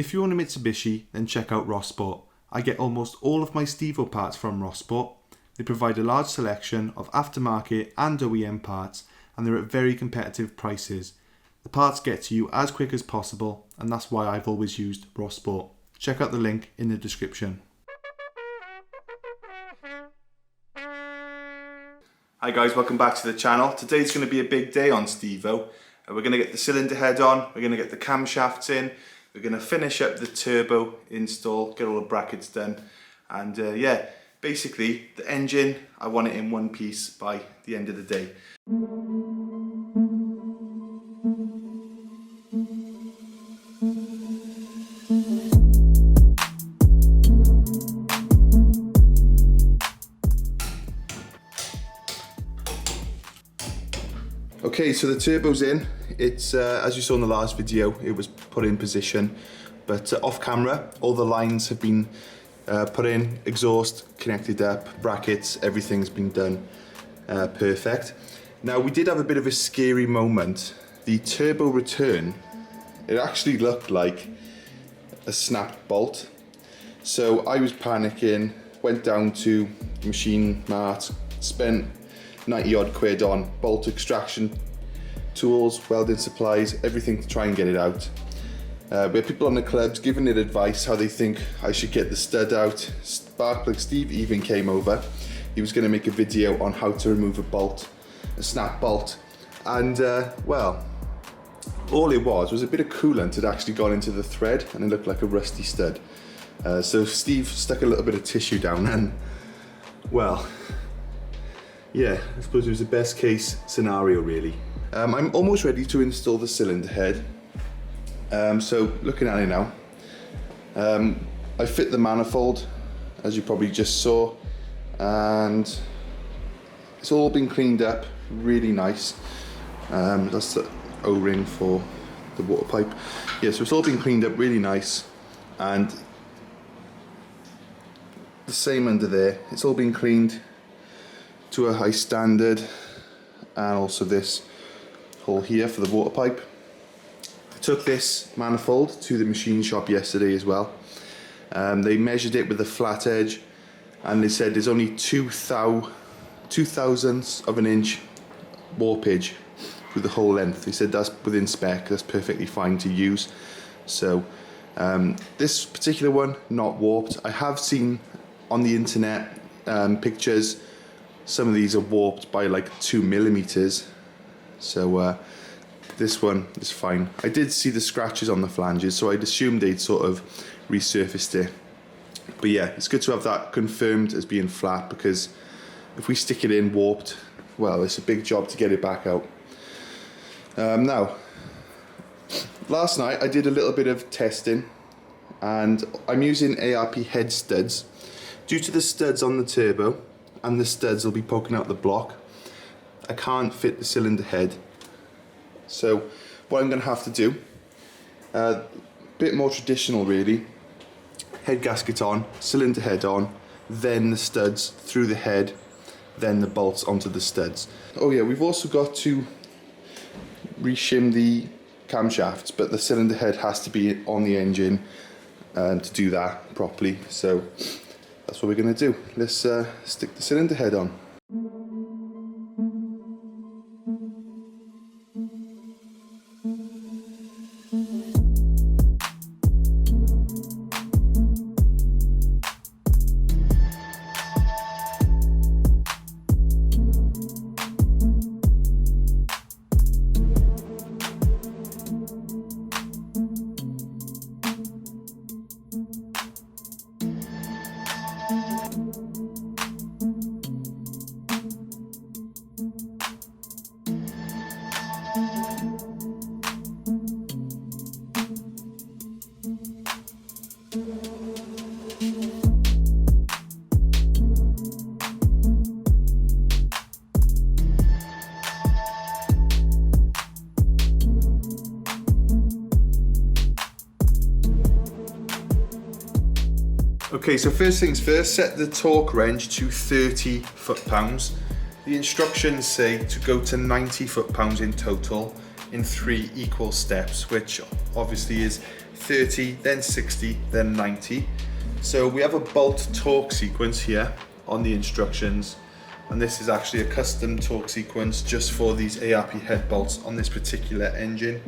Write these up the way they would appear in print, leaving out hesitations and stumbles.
If you own a Mitsubishi, then check out Rossport. I get almost all of my Stevo parts from Rossport. They provide a large selection of aftermarket and OEM parts, and they're at very competitive prices. The parts get to you as quick as possible, and that's why I've always used Rossport. Check out the link in the description. Hi guys, welcome back to the channel. Today's going to be a big day on Stevo. We're going to get the cylinder head on, we're going to get the camshafts in, we're going to finish up the turbo install, get all the brackets done, and yeah, basically the engine, I want it in one piece by the end of the day. Okay, so the turbo's in. It's as you saw in the last video, it was put in position, but off camera, all the lines have been put in, exhaust connected up, brackets, everything's been done perfect. Now we did have a bit of a scary moment. The turbo return, it actually looked like a snapped bolt. So I was panicking, went down to Machine Mart, spent 90 odd quid on bolt extraction tools, welding supplies, everything to try and get it out. We had people on the clubs giving it advice how they think I should get the stud out. Sparkplug Steve even came over. He was going to make a video on how to remove a bolt, a snap bolt, and well, all it was a bit of coolant had actually gone into the thread and it looked like a rusty stud. So Steve stuck a little bit of tissue down and, well, yeah, I suppose it was the best case scenario really. I'm almost ready to install the cylinder head. So looking at it now, I fit the manifold as you probably just saw, and it's all been cleaned up really nice. That's the O-ring for the water pipe. Yeah, so it's all been cleaned up really nice, and the same under there, it's all been cleaned to a high standard, and also this hole here for the water pipe. I took this manifold to the machine shop yesterday as well. They measured it with a flat edge and they said there's only 2 thousandths of an inch warpage through the whole length. They said that's within spec, that's perfectly fine to use. So this particular one, not warped. I have seen on the internet pictures. Some of these are warped by like 2 millimeters, so this one is fine. I did see the scratches on the flanges, so I'd assumed they'd sort of resurfaced it. But yeah, it's good to have that confirmed as being flat, because if we stick it in warped, well, it's a big job to get it back out. Now, last night I did a little bit of testing, and I'm using ARP head studs. Due to the studs on the turbo, and the studs will be poking out the block, I can't fit the cylinder head. So what I'm going to have to do, a bit more traditional really, head gasket on, cylinder head on, then the studs through the head, then the bolts onto the studs. Oh yeah, we've also got to reshim the camshafts, but the cylinder head has to be on the engine to do that properly. So that's what we're going to do. Let's stick the cylinder head on. Okay, so first things first, set the torque wrench to 30 foot-pounds. The instructions say to go to 90 foot-pounds in total in 3 equal steps, which obviously is 30, then 60, then 90. So we have a bolt torque sequence here on the instructions, and this is actually a custom torque sequence just for these ARP head bolts on this particular engine.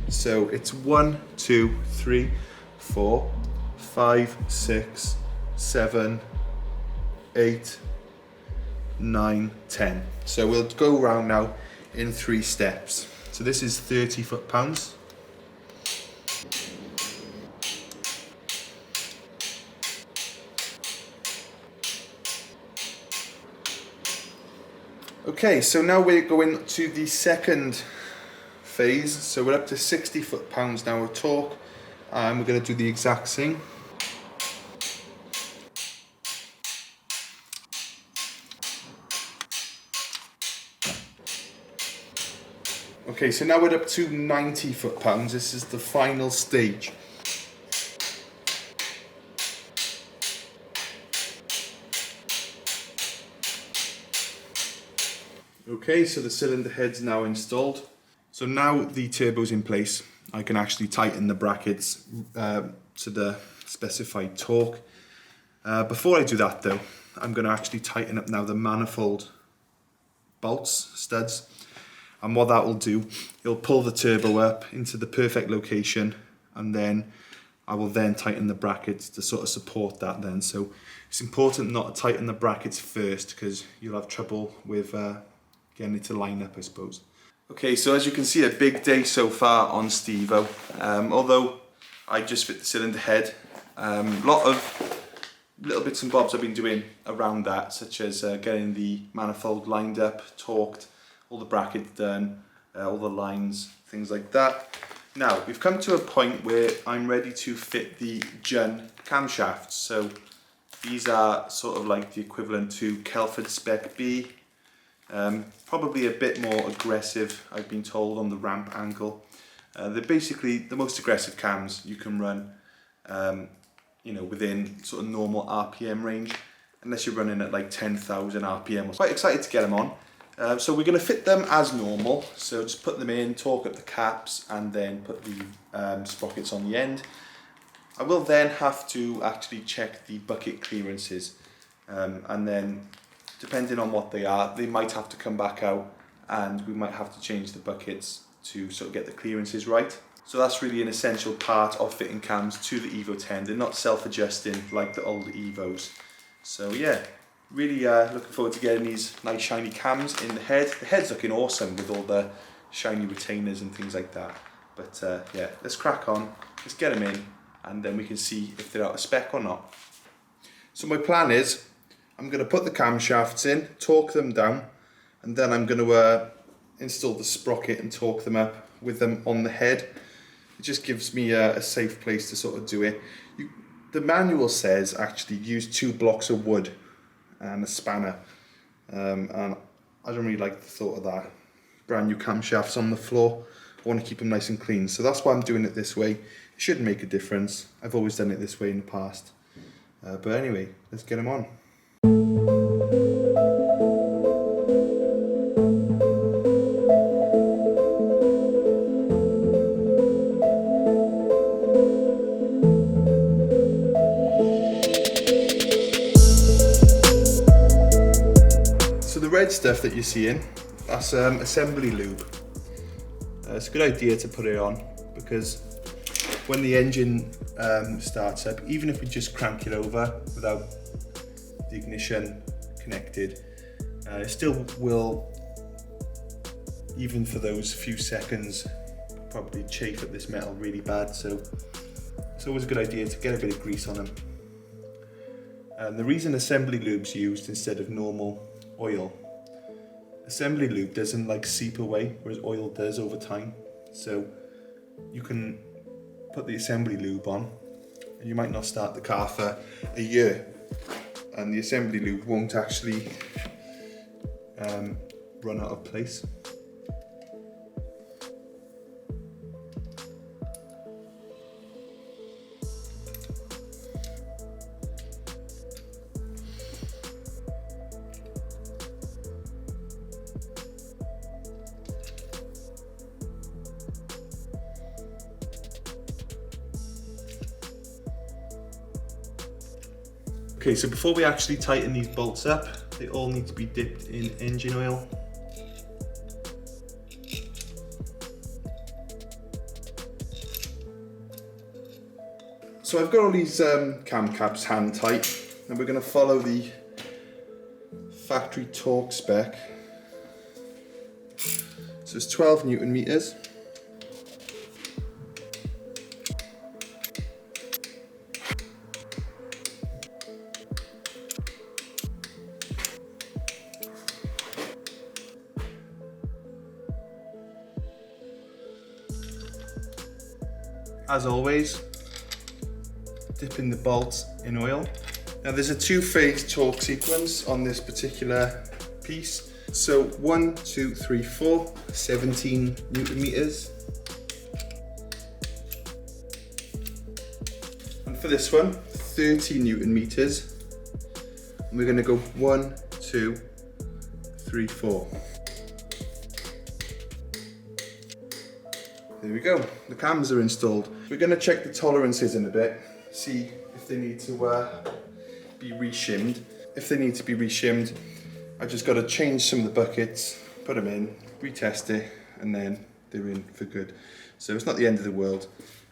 So it's 1, 2, 3, 4, 5, 6, 7, 8, 9, 10. So we'll go around now in 3 steps. So this is 30 foot-pounds. Okay, so now we're going to the second phase. So we're up to 60 foot-pounds now of torque, and we're going to do the exact same. Okay, so now we're up to 90 foot-pounds. This is the final stage. Okay, so the cylinder head's now installed. So now the turbo's in place, I can actually tighten the brackets to the specified torque. Before I do that though, I'm going to actually tighten up now the manifold bolts, studs. And what that will do, it'll pull the turbo up into the perfect location, and then I will then tighten the brackets to sort of support that then. So it's important not to tighten the brackets first, because you'll have trouble with getting it to line up, I suppose. Okay, so as you can see, a big day so far on Stevo. Although I just fit the cylinder head, a lot of little bits and bobs I've been doing around that, such as getting the manifold lined up, torqued, all the brackets done, all the lines, things like that. Now, we've come to a point where I'm ready to fit the Jun camshafts. So these are sort of like the equivalent to Kelford Spec B. Probably a bit more aggressive, I've been told, on the ramp angle. They're basically the most aggressive cams you can run, you know, within sort of normal RPM range, unless you're running at like 10,000 RPM. Quite excited to get them on. So we're going to fit them as normal. So just put them in, torque up the caps, and then put the sprockets on the end. I will then have to actually check the bucket clearances, and then depending on what they are, they might have to come back out, and we might have to change the buckets to sort of get the clearances right. So that's really an essential part of fitting cams to the Evo 10. They're not self-adjusting like the older Evos. So yeah, really looking forward to getting these nice shiny cams in the head. The head's looking awesome with all the shiny retainers and things like that. But yeah, let's crack on, let's get them in, and then we can see if they're out of spec or not. So my plan is, I'm going to put the camshafts in, torque them down, and then I'm going to install the sprocket and torque them up with them on the head. It just gives me a safe place to sort of do it. The manual says actually use 2 blocks of wood and a spanner, and I don't really like the thought of that. Brand new camshafts on the floor, I want to keep them nice and clean, so that's why I'm doing it this way. It shouldn't make a difference, I've always done it this way in the past. But anyway, let's get them on. The red stuff that you're seeing, that's assembly lube. It's a good idea to put it on, because when the engine starts up, even if we just crank it over without the ignition connected, it still will, even for those few seconds, probably chafe at this metal really bad. So it's always a good idea to get a bit of grease on them. The reason assembly lube's used instead of normal oil, assembly lube doesn't like seep away, whereas oil does over time. So you can put the assembly lube on, and you might not start the car for a year, and the assembly lube won't actually run out of place. Okay, so before we actually tighten these bolts up, they all need to be dipped in engine oil. So I've got all these cam caps hand tight, and we're going to follow the factory torque spec. So it's 12 Newton meters. As always, dipping the bolts in oil. Now there's a two-phase torque sequence on this particular piece. So 1, 2, 3, 4, 17 Newton meters. And for this one, 30 Newton meters. And we're going to go 1, 2, 3, 4. There we go, the cams are installed. We're going to check the tolerances in a bit, see if they need to be reshimmed. If they need to be reshimmed, I just got to change some of the buckets, put them in, retest it, and then they're in for good. So it's not the end of the world,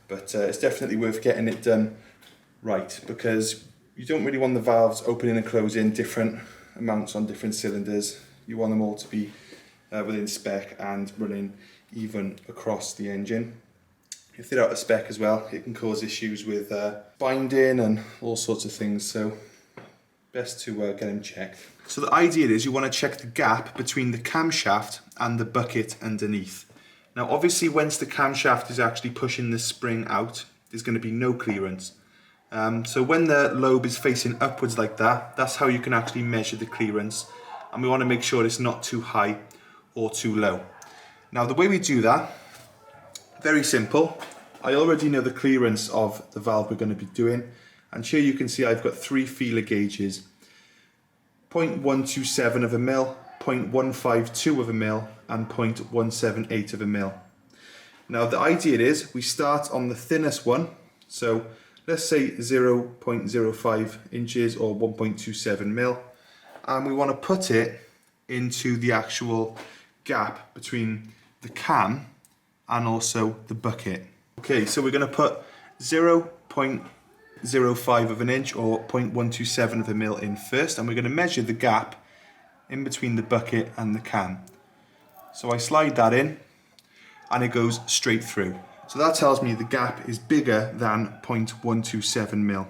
but it's definitely worth getting it done right, because you don't really want the valves opening and closing different amounts on different cylinders. You want them all to be within spec and running even across the engine. If they're out of spec as well, it can cause issues with binding and all sorts of things, so best to get them checked. So the idea is you want to check the gap between the camshaft and the bucket underneath. Now obviously once the camshaft is actually pushing the spring out, there's going to be no clearance. So when the lobe is facing upwards like that, that's how you can actually measure the clearance, and we want to make sure it's not too high or too low. Now the way we do that, very simple. I already know the clearance of the valve we're going to be doing, and here you can see I've got 3 feeler gauges, 0.127 of a mil, 0.152 of a mil, and 0.178 of a mil. Now the idea is we start on the thinnest one, so let's say 0.05 inches or 1.27 mil, and we want to put it into the actual gap between the cam and also the bucket. Okay, so we're going to put 0.05 of an inch or 0.127 of a mil in first, and we're going to measure the gap in between the bucket and the cam. So I slide that in and it goes straight through. So that tells me the gap is bigger than 0.127 mil.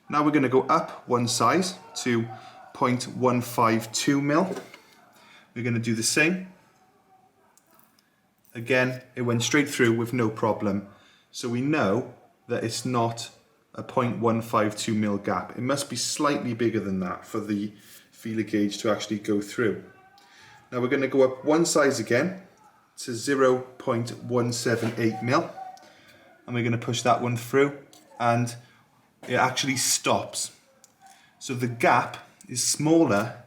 Now we're going to go up one size to 0.152 mil. We're going to do the same. Again, it went straight through with no problem. So we know that it's not a 0.152 mil gap. It must be slightly bigger than that for the feeler gauge to actually go through. Now we're going to go up one size again to 0.178 mil. And we're going to push that one through, and it actually stops. So the gap is smaller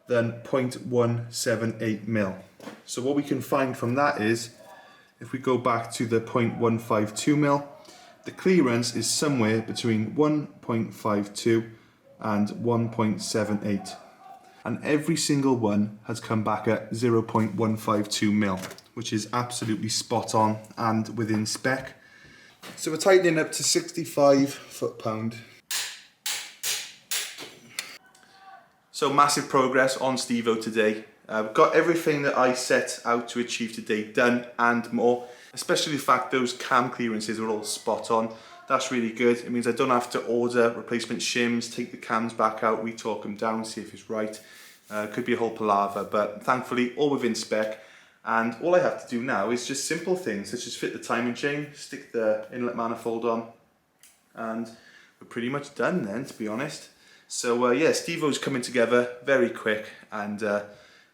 than 0.178 mil. So what we can find from that is, if we go back to the 0.152 mil, the clearance is somewhere between 1.52 and 1.78. And every single one has come back at 0.152 mil, which is absolutely spot on and within spec. So we're tightening up to 65 foot-pound. So massive progress on Stevo today. We've got everything that I set out to achieve today done and more, especially the fact those cam clearances are all spot on. That's really good. It means I don't have to order replacement shims, take the cams back out, retorque them down, see if it's right. Could be a whole palaver, but thankfully all within spec. And all I have to do now is just simple things, such as fit the timing chain, stick the inlet manifold on, and we're pretty much done then, to be honest. So yeah, Stevo's coming together very quick, and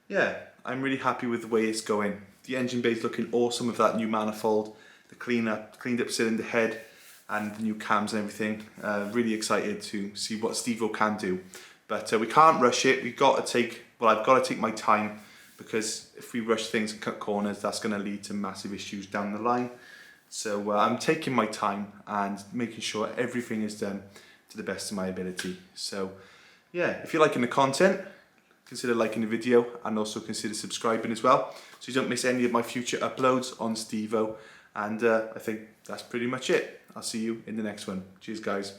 yeah, I'm really happy with the way it's going. The engine bay's looking awesome with that new manifold, the cleaned up cylinder head, and the new cams and everything. Really excited to see what Stevo can do. But we can't rush it. I've got to take my time, because if we rush things and cut corners, that's going to lead to massive issues down the line. So I'm taking my time and making sure everything is done to the best of my ability. So yeah, if you're liking the content, consider liking the video and also consider subscribing as well, so you don't miss any of my future uploads on Stevo. And I think that's pretty much it. I'll see you in the next one. Cheers guys.